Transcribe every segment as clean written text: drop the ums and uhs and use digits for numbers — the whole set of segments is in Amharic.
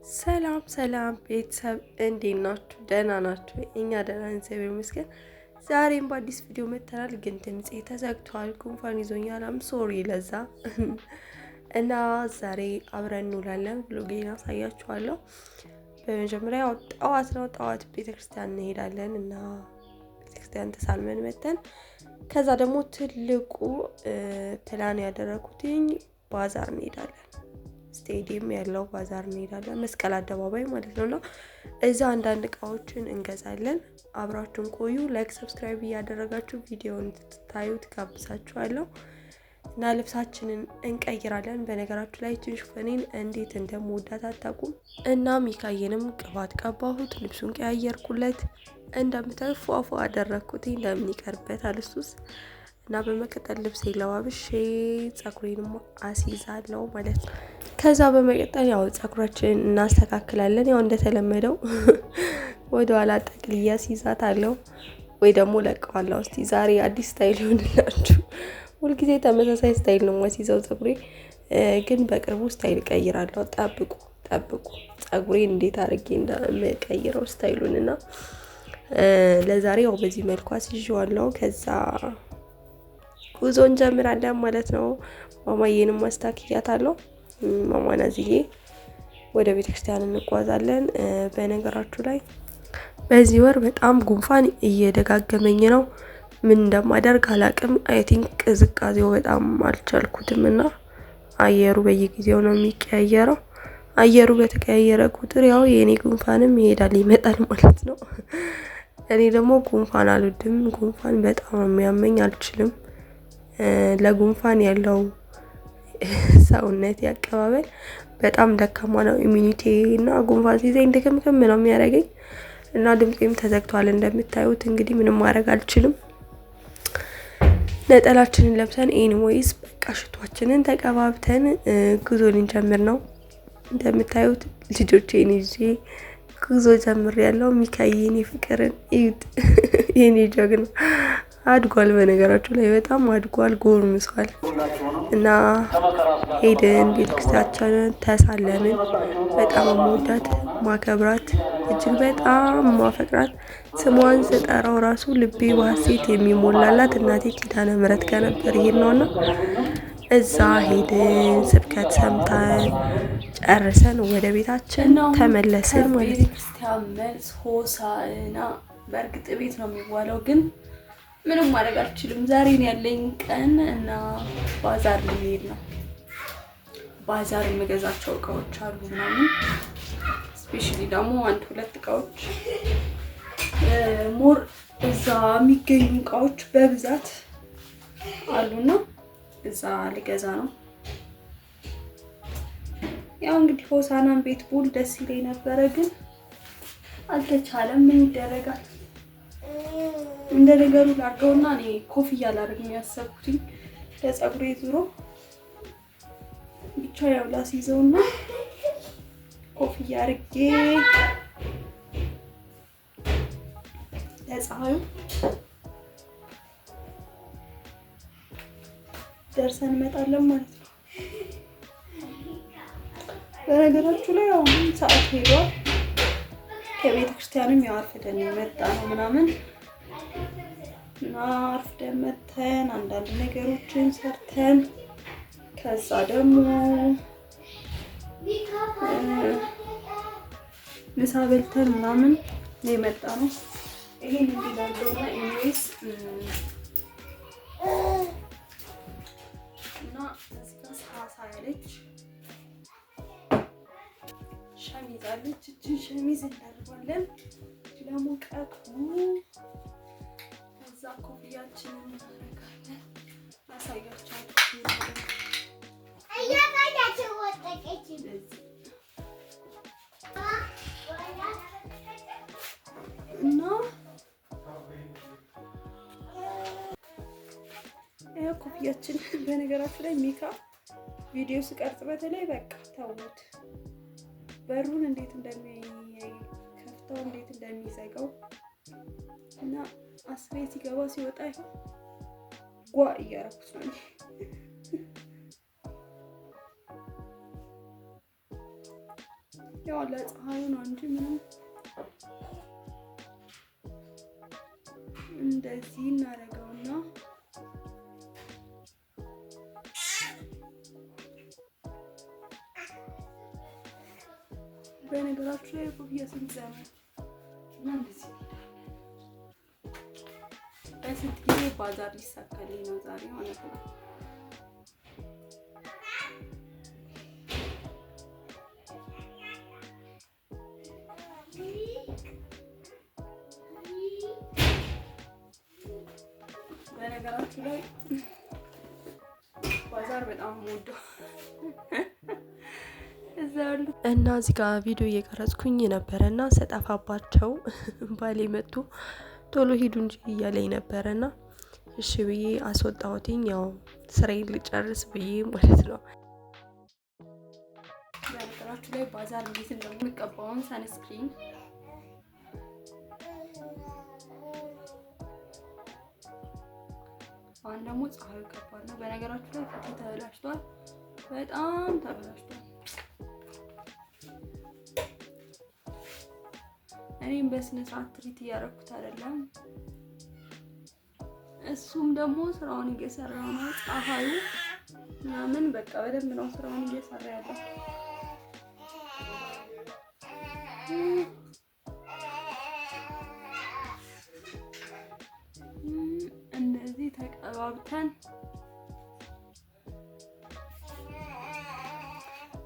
ሰላም ቤተሰብ እንዴት ናችሁ? ደህና ናችሁ? እኛ ደህና ነን፣ እግዚአብሔር ይመስገን። ዛሬም በአዲስ ቪዲዮ መጥተናል። ግን ድምጼ ተዘግቷል፣ ጉንፋን ይዞኛል። ሶሪ ለዛ እና ዛሬ አብረን እንውላለን። ብሎጌን አሳያችኋለሁ። በመጀመሪያ ጠዋት ነው። ጠዋት ቤተክርስቲያን እንሄዳለን እና ቤተክርስቲያን ተሳልመን መተን ከዛ ደግሞ ትልቁ ፕላን ያደረኩትኝ ባዛር እንሄዳለን። ስቴዲየም ያለው ባዛር እንሄዳለን፣ መስቀል አደባባይ ማለት ነውና እዛ አንዳንድ እቃዎችን እንገዛለን። አብራችሁን ቆዩ። ላይክ ሰብስክራይብ እያደረጋችሁ ቪዲዮውን እንድታዩት ጋብዛችኋለሁ። እና ልብሳችንን እንቀይራለን። በነገራችሁ ላይ ሽፎኔን እንዴት እንደምወዳት አታውቁም። እና ሚካዬንም ቅባት ቀባሁት፣ ልብሱን ቀያየርኩለት። እንደምታዩ ፏፏ አደረኩት። ለምን ይቀርበታል እሱስ። እና በመቀጠል ልብሴ ለባብሼ ፀጉሬንም አስይዛለሁ ማለት ነው። ከዛ በመቀጠል ያው ፀጉራችንን እናስተካክላለን። ያው እንደተለመደው ወደ ኋላ ጠቅልያ አስይዛታለሁ ወይ ደግሞ ለቀዋለሁ። እስቲ ዛሬ አዲስ ስታይል ይሆንላችሁ። ሁልጊዜ ተመሳሳይ ስታይል ነው የማስይዘው ፀጉሬ፣ ግን በቅርቡ ስታይል ቀይራለሁ። ጠብቁ ፀጉሬን እንዴት አድርጌ እንደምቀይረው ስታይሉንና ለዛሬ ያው በዚህ መልኩ አስይዤዋለሁ። ከዛ ጉዞ እንጀምራለን ማለት ነው። ማማዬንም ማስታከያታለሁ። ማማና ዝዬ ወደ ቤተክርስቲያን እንጓዛለን። በነገራችሁ ላይ በዚህ ወር በጣም ጉንፋን እየደጋገመኝ ነው። ምን እንደማደርግ አላቅም። አይ ቲንክ ቅዝቃዜው በጣም አልቻልኩትም እና አየሩ በየጊዜው ነው የሚቀያየረው። አየሩ በተቀያየረ ቁጥር ያው የኔ ጉንፋንም ይመጣል ማለት ነው። እኔ ደግሞ ጉንፋን አልወድም። ጉንፋን በጣም ነው የሚያመኝ፣ አልችልም። ለጉንፋን ያለው ሰውነት ያቀባበል በጣም ደካማ ነው። ኢሚኒቲ እና ጉንፋን ሲይዘኝ ድክምክም ነው የሚያደርገኝ እና ድምጤም ተዘግቷል እንደምታዩት። እንግዲህ ምንም ማድረግ አልችልም። ነጠላችንን ለብሰን ኤኒዌይስ በቃ ሽቷችንን ተቀባብተን ጉዞ ልንጀምር ነው። እንደምታዩት ልጆቼን ይዤ ጉዞ ጀምሬያለሁ። ሚካዬን ፍቅርን እዩት። የኔ ጀግና አድጓል። በነገራችሁ ላይ በጣም አድጓል፣ ጎርምሷል። እና ሄድን፣ ቤተክርስቲያችንን ተሳለምን። በጣም የምወዳት ማከብራት፣ እጅግ በጣም ማፈቅራት፣ ስሟን ስጠራው ራሱ ልቤ በሐሴት የሚሞላላት እናቴ ኪዳነ ምሕረት ጋር ነበር ይሄን ነውና እዛ ሄድን። ስብከት ሰምተን ጨርሰን ወደ ቤታችን ተመለስን ማለት ነው። ክርስቲያን መልስ ሆሳዕና። በእርግጥ ቤት ነው የሚዋለው ግን ምንም ማድረግ አልችልም። ዛሬ ነው ያለኝ ቀን እና ባዛር ልሄድ ነው። ባዛር የምገዛቸው እቃዎች አሉ ምናምን፣ ስፔሻሊ ደግሞ አንድ ሁለት እቃዎች ሞር እዛ የሚገኙ እቃዎች በብዛት አሉና እዛ ልገዛ ነው። ያው እንግዲህ ሆሳናን ቤት ቡል ደስ ይለኝ ነበረ ግን አልተቻለም። ምን ይደረጋል? እንደ ነገሩ ላድርገውና እኔ ኮፍያ ላደርግ ነው ያሰብኩት ለፀጉሬ ዙሮ ብቻ ያው ላስይዘውና ኮፍያ አድርጌ ለፀሐዩ ደርሰን እንመጣለን ማለት ነው። በነገራችሁ ላይ ያው ሰዓት ሄዷል። ከቤተ ክርስቲያንም ያው አርፍደን የመጣ ነው ምናምን እና አርፍደን መተን አንዳንድ ነገሮችን ሰርተን ከዛ ደግሞ ምሳ በልተን ምናምን የመጣ ነው። ይሄን እንዲላልደውና ኢንዌስ እና እዚህ ጋር ሳሳ ያለች ሸሚዝ አለች። እችን ሸሚዝ እናደርጋለን ለሙቀቱ። ከዛ ኮፍያችንን እናደርጋለን። አሳያችኋለሁ እና ያ ኮፍያችን። በነገራችሁ ላይ ሚካ ቪዲዮ ስቀርጽ በተለይ በቃ ተውት፣ በሩን እንዴት እንደሚከፍተው እንዴት እንደሚዘጋው እና አስሬ ሲገባ ሲወጣ ይሆን ጓ እያረኩት ነው። ያው ለፀሐዩ ነው እንጂ ምንም እንደዚህ እናደርገውና በነገራችሁ ላይ ኮፍያ ስንዘመን እና እንደዚህ በስንት ጊዜ ባዛር ሊሳካልኝ ነው ዛሬ ማለት ነው። በነገራችሁ ላይ ባዛር በጣም ወደው እና እዚህ ጋር ቪዲዮ እየቀረጽኩኝ ነበረና ሰጣፋባቸው ባሌ መጡ ቶሎ ሂዱ እንጂ እያለኝ ነበረና እሺ ብዬ አስወጣሁትኝ። ያው ስራዬን ልጨርስ ብዬ ማለት ነው። በነገራችሁ ላይ ባዛር እንዴት እንደምንቀባውን ሰንስክሪን አሁን ደግሞ ፀሐዩ ከባድ ነው። በነገራችሁ ላይ ፊቴ ተበላሽቷል፣ በጣም ተበላሽቷል። እኔም በስነ ስርዓት ትሪት እያደረኩት አይደለም። እሱም ደግሞ ስራውን እየሰራ ነው። ፀሐዩ ምናምን በቃ በደንብ ነው ስራውን እየሰራ ያለው። እንደዚህ ተቀባብተን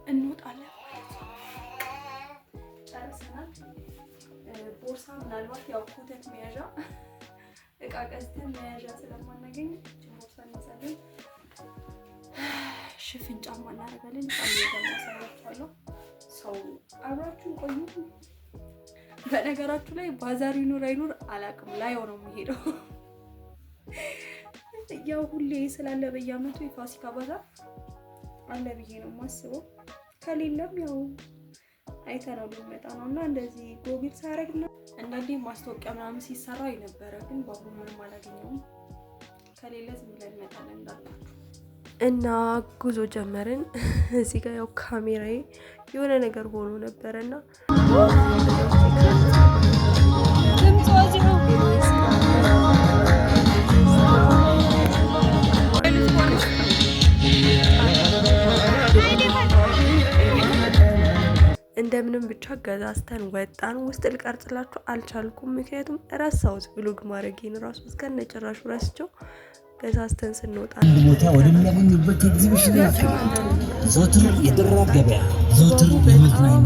እንወጣለን ማለት ነው። ጨርሰናል። ቦርሳ ምናልባት ያው ኮተት መያዣ እቃ ቀዝተን መያዣ ስለማናገኝ ቦርሳ እንይዛለን። ሽፍን ጫማ እናደርጋለን። ጫማ ያሳያችኋለሁ። ሰው አብራችሁን ቆዩ። በነገራችሁ ላይ ባዛር ይኑር አይኑር አላውቅም፣ ላየው ነው የሚሄደው። ያው ሁሌ ስላለ በየዓመቱ የፋሲካ ባዛር አለ ብዬ ነው የማስበው። ከሌለም ያው አይተነው ልንመጣ ነው እና እንደዚህ ጎግል ሳረግ ነው አንዳንዴ ማስታወቂያ ምናምን ሲሰራ የነበረ ግን በአሁኑ ምንም አላገኘውም። ከሌለ ዝም ብለን እንመጣለን እንዳላችሁ እና ጉዞ ጀመርን። እዚህ ጋር ያው ካሜራዬ የሆነ ነገር ሆኖ ነበረና እንደምንም ብቻ ገዛዝተን ወጣን። ውስጥ ልቀርጽላችሁ አልቻልኩም፣ ምክንያቱም ረሳሁት ብሎግ ማድረጌን ራሱ እስከነጭራሹ ረስቸው። ገዛዝተን ስንወጣ ቦታ ወደሚያገኙበት ኤግዚቢሽን ዞትር የደራ ገበያ ዞትር የመዝናኛ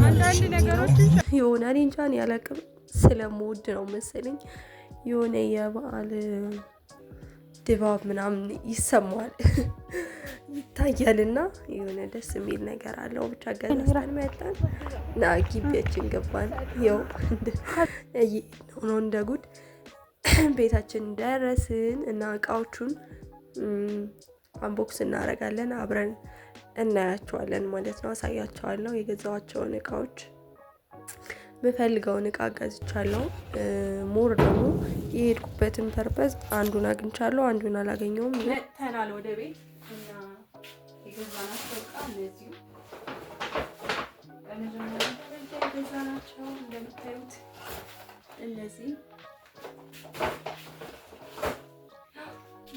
የሆነ እኔ እንጃ እኔ አላውቅም፣ ስለምወድ ነው መሰለኝ የሆነ የበዓል ድባብ ምናምን ይሰማል ይታያልና የሆነ ደስ የሚል ነገር አለው። ብቻ ገዛዝተን መጣን እና ግቢያችን ገባን። ያው ነው እንደ ጉድ ቤታችን ደረስን እና እቃዎቹን አንቦክስ እናደርጋለን፣ አብረን እናያቸዋለን ማለት ነው። አሳያቸዋለሁ የገዛኋቸውን እቃዎች። የምፈልገውን እቃ ገዝቻለሁ። ሞር ደግሞ የሄድኩበትን ፐርፐዝ አንዱን አግኝቻለሁ፣ አንዱን አላገኘውም። መተናል ወደ ቤት እና የገዛናቸው እቃ እነዚሁ በመጀመሪያ ደረጃ የገዛናቸው እንደምታዩት እነዚህ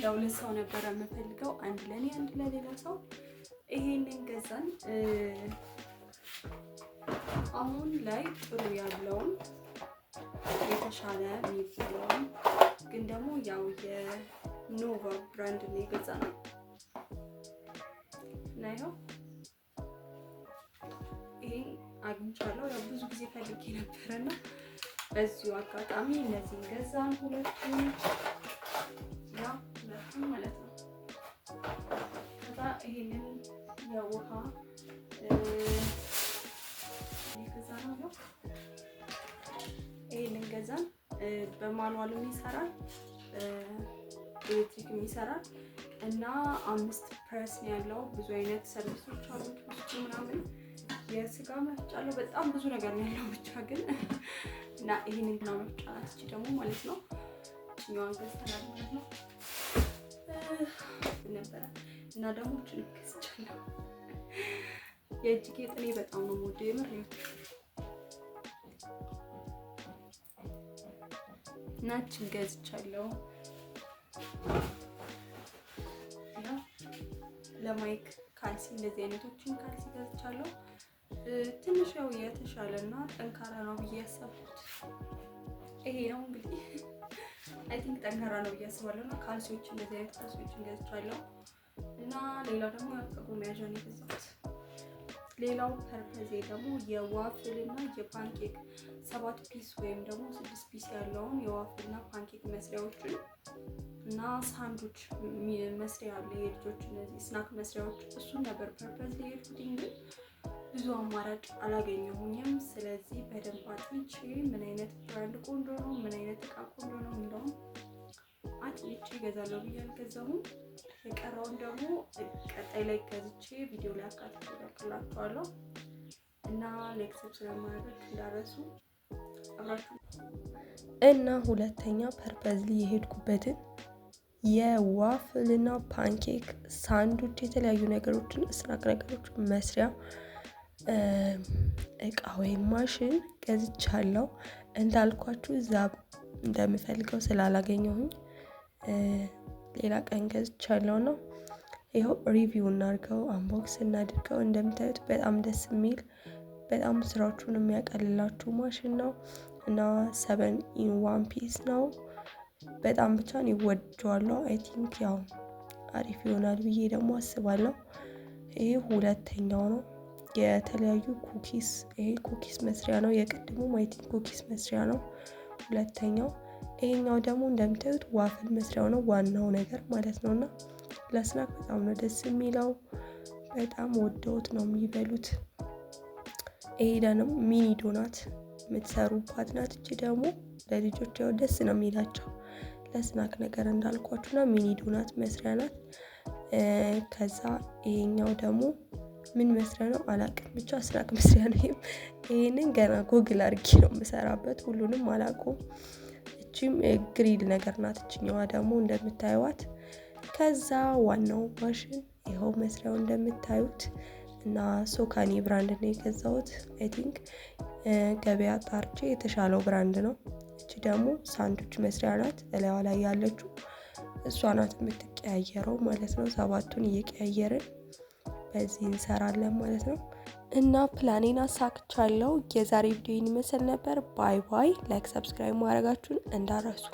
ለሁለት ሰው ነበረ የምፈልገው፣ አንድ ለኔ አንድ ለሌላ ሰው። ይሄንን ገዛን። አሁን ላይ ጥሩ ያለውን የተሻለ የሚባለውን ግን ደግሞ ያው የኖቫ ብራንድ ነው የገዛነው እና ይኸው ይሄን አግኝቻለሁ። ያው ብዙ ጊዜ ፈልጌ ነበረና በዚሁ አጋጣሚ እነዚህን ገዛን። ሁለቱም ማለት ነው። ከዛ ይሄንን የውሃ ገዛነው። ይሄንን ገዛን። በማኑዋልም ይሰራል፣ ኤሌክትሪክም ይሰራል እና 5 ፕረስ ነው ያለው። ብዙ አይነት ሰርቪሶች አሉት ውስጡ ምናምን የስጋ መፍጫ አለው። በጣም ብዙ ነገር ነው ያለው ብቻ ግን እና ይሄንን ነው መፍጫ አስቺ ደግሞ ማለት ነው። እኛውን ገዝተናል ማለት ነው ነበረ እና ደግሞ ጭንቅ ገዝቻለሁ። የእጅ ጌጥ እኔ በጣም ነው የምወደው የምር። ናችን ገዝቻለሁ። ለማይክ ካልሲ እንደዚህ አይነቶችን ካልሲ ገዝቻለሁ። ትንሽ ያው የተሻለና ጠንካራ ነው ብዬ ያሰብኩት ይሄ ነው። እንግዲህ አይ ቲንክ ጠንካራ ነው ብዬ አስባለሁና ካልሲዎች እንደዚህ አይነት ካልሲዎችን ገዝቻለሁ። እና ሌላው ደግሞ ያው ፀጉር መያዣ ነው የገዛሁት። ሌላው ፐርፐዜ ደግሞ የዋፍል እና የፓንኬክ 7 ፒስ ወይም ደግሞ 6 ፒስ ያለውን የዋፍል እና ፓንኬክ መስሪያዎችን እና ሳንዱች መስሪያ አለ የልጆች እነዚህ ስናክ መስሪያዎች እሱን ነበር ፐርፐዝ የሄድኩትኝ፣ ግን ብዙ አማራጭ አላገኘሁኝም። ስለዚህ በደንብ አጥንቼ ምን አይነት ብራንድ ቆንጆ ነው፣ ምን አይነት እቃ ቆንጆ ነው የሚለውን አጥንቼ እገዛለሁ ብዬ አልገዛሁም። የቀረውን ደግሞ ቀጣይ ላይ ገዝቼ ቪዲዮ ላይ አካትቼ እለቅላችኋለሁ እና ላይክ ሰብስክራይብ ማድረግ እንዳትረሱ አብራችሁ። እና ሁለተኛ ፐርፐዝሊ የሄድኩበትን የዋፍልና ፓንኬክ ሳንዱች የተለያዩ ነገሮችን ስናክ ነገሮችን መስሪያ እቃ ወይም ማሽን ገዝቻለሁ። እንዳልኳችሁ እዛ እንደምፈልገው ስላላገኘሁኝ ሌላ ቀን ገዝቻለሁ ነው። ይኸው ሪቪው እናድርገው፣ አንቦክስ እናድርገው። እንደምታዩት በጣም ደስ የሚል በጣም ስራዎቹን የሚያቀልላችሁ ማሽን ነው እና 7 ኢን 1 ፒስ ነው። በጣም ብቻ ነው ይወደዋለሁ። አይ ቲንክ ያው አሪፍ ይሆናል ብዬ ደግሞ አስባለሁ። ይሄ ሁለተኛው ነው። የተለያዩ ኩኪስ፣ ይሄ ኩኪስ መስሪያ ነው። የቅድሙ አይ ቲንክ ኩኪስ መስሪያ ነው ሁለተኛው። ይሄኛው ደግሞ እንደምታዩት ዋፍል መስሪያው ነው፣ ዋናው ነገር ማለት ነውና ለስናክ በጣም ነው ደስ የሚለው። በጣም ወደውት ነው የሚበሉት። ይሄ ደግሞ ሚኒ ዶናት የምትሰሩባት ናት። እቺ ደግሞ ለልጆች ያው ደስ ነው የሚላቸው ለስናክ ነገር እንዳልኳችሁና ሚኒ ዶናት መስሪያ ናት። ከዛ ይሄኛው ደግሞ ምን መስሪያ ነው አላውቅም፣ ብቻ ስናክ መስሪያ ነው። ይሄንን ገና ጎግል አድርጌ ነው የምሰራበት፣ ሁሉንም አላውቀውም። እቺም ግሪል ነገር ናት። እችኛዋ ደግሞ እንደምታዩት። ከዛ ዋናው ማሽን ይኸው መስሪያው እንደምታዩት እና ሶካኒ ብራንድ ነው የገዛሁት። አይ ቲንክ ገበያ ጣርቼ የተሻለው ብራንድ ነው። እቺ ደግሞ ሳንዱች መስሪያ ናት። እላዋ ላይ ያለችው እሷ ናት የምትቀያየረው ማለት ነው። 7ቱን እየቀያየርን በዚህ እንሰራለን ማለት ነው። እና ፕላኔን አሳክቻለሁ። የዛሬ ቪዲዮ ይመስል ነበር። ባይ ባይ። ላይክ ሰብስክራይብ ማድረጋችሁን እንዳረሱ